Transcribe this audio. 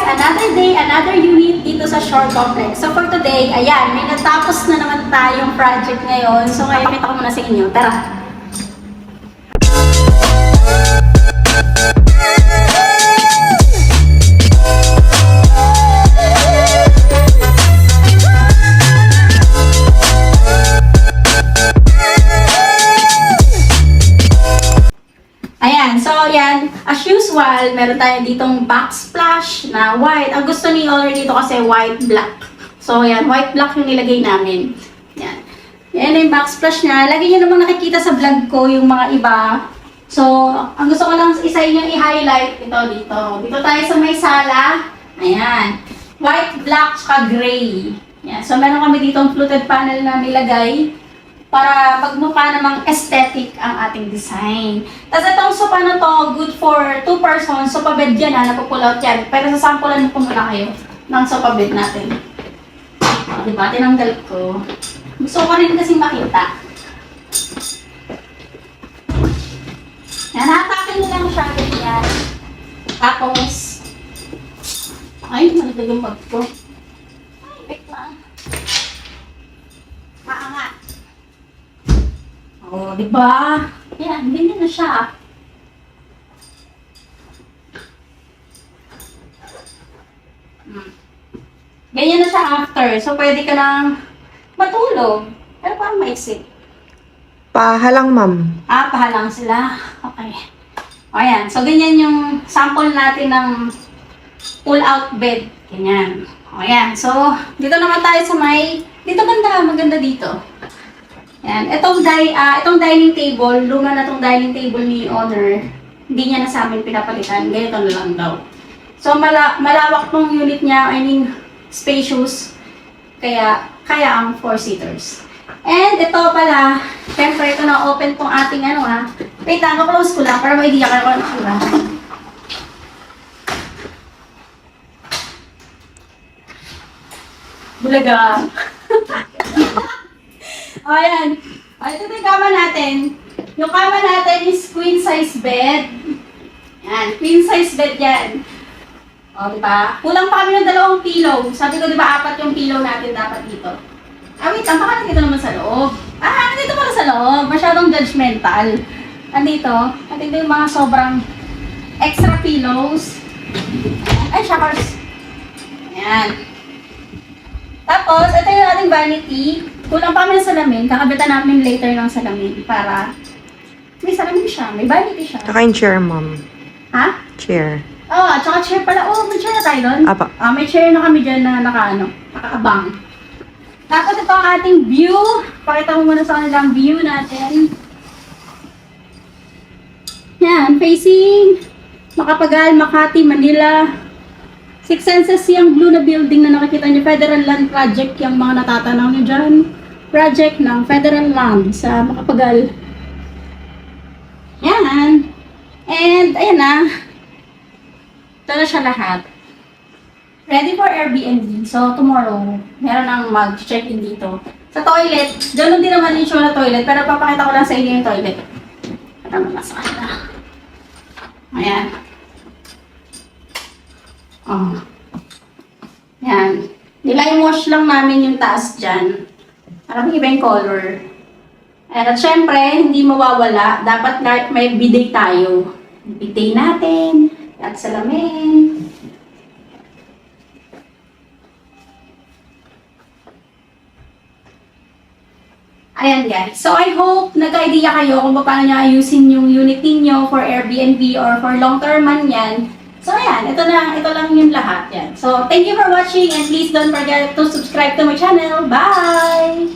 Another day, another unit dito sa Shore Complex. So for today, ayan, may natapos na naman tayong project ngayon. So ngayon, kita ko muna sa inyo. Tara! Ayan, so yan, as usual, meron tayo ditong backsplash na white. Ang gusto ni owner dito kasi white black. So yan, white black yung nilagay namin. Yan. Yan yung backsplash niya. Lagi niyo namang nakikita sa vlog ko yung mga iba. So, ang gusto ko lang isa yung i-highlight ito dito. Dito tayo sa may sala. Ayan. White, black, saka gray. Yan. So, meron kami ditong fluted panel na nilagay para magmukha namang aesthetic ang ating design. Tapos itong sofa na to, good for 2 persons. Sofa bed yan ha, napupull out yan. Pero sasampulan mo muna kayo ng sofa bed natin. O, diba? Tinanggal ko. Gusto ko rin kasing makita. Yan, hatakin nyo lang siya. Ganyan. Tapos, ay, malagay yung bag ko. Ay, wait lang. Maangat. Oh, di ba? Yan, ganyan na siya. Ganyan na siya after. So, pwede ka nang matulog. Pero parang maiksi. Pahalang, ma'am. Ah, pahalang sila. Okay. O, yan. So, ganyan yung sample natin ng pull-out bed. Ganyan. O, yan. So, dito naman tayo sa may... Dito banda. Maganda dito. Yan. Itong dining table, luma na itong dining table ni owner. Hindi niya na sa amin pinapalitan. Ganito na lang daw. So, malawak tong unit niya. I mean, spacious. Kaya ang 4-seaters. And ito pala, syempre ito na open tong ating ano ha. Wait lang, close ko lang para may idea ka kung ano. Bulaga. O, ayan. O, ito yung kama natin. Yung kama natin is queen size bed. Yan, queen size bed yan. O, diba? Kulang pa kami ng 2 pillow. Sabi ko, diba, 4 yung pillow natin dapat dito. Ah, wait lang, baka nandito naman sa loob. Ah, nandito pala sa loob. Masyadong judgmental. Andito yung mga sobrang extra pillows. Ay, showers. Ayan. Tapos, ito yung ating vanity. Kulang pa kami ng salamin. Kakabitan namin later ng salamin para may salamin siya. May vanity siya. Tsaka yung chair, ma'am. Ha? Chair. Oh, at saka chair pala. Oh, may chair na tayo doon. Apa. Ah, may chair na kami dyan na nakaabang. Tapos ito ang ating view. Pakita mo muna sa kanila ang view natin. Yan, facing Macapagal, Makati, Manila. Six Senses yung blue na building na nakikita niyo. Federal Land Project yung mga natatanaw niyo dyan. Project ng Federal Land sa Macapagal. Yan. And, ayan na. Ito na siya lahat. Ready for Airbnb. So, tomorrow, meron nang mag-check-in dito. Sa toilet, ganoon din naman yung show na toilet, pero papakita ko lang sa inyo yung toilet. Para malas ka na. Ayan. Oh. Ayan. Nilime wash lang namin yung taas dyan. Parang iba yung color. At syempre, hindi mawawala. Dapat may bidet tayo. Bidet natin. At salamin. Ayan guys. So I hope nagka-idea kayo kung paano nyo ayusin yung unit niyo for Airbnb or for long-term man yan. So ayan, ito lang yung lahat yan. So thank you for watching and please don't forget to subscribe to my channel. Bye!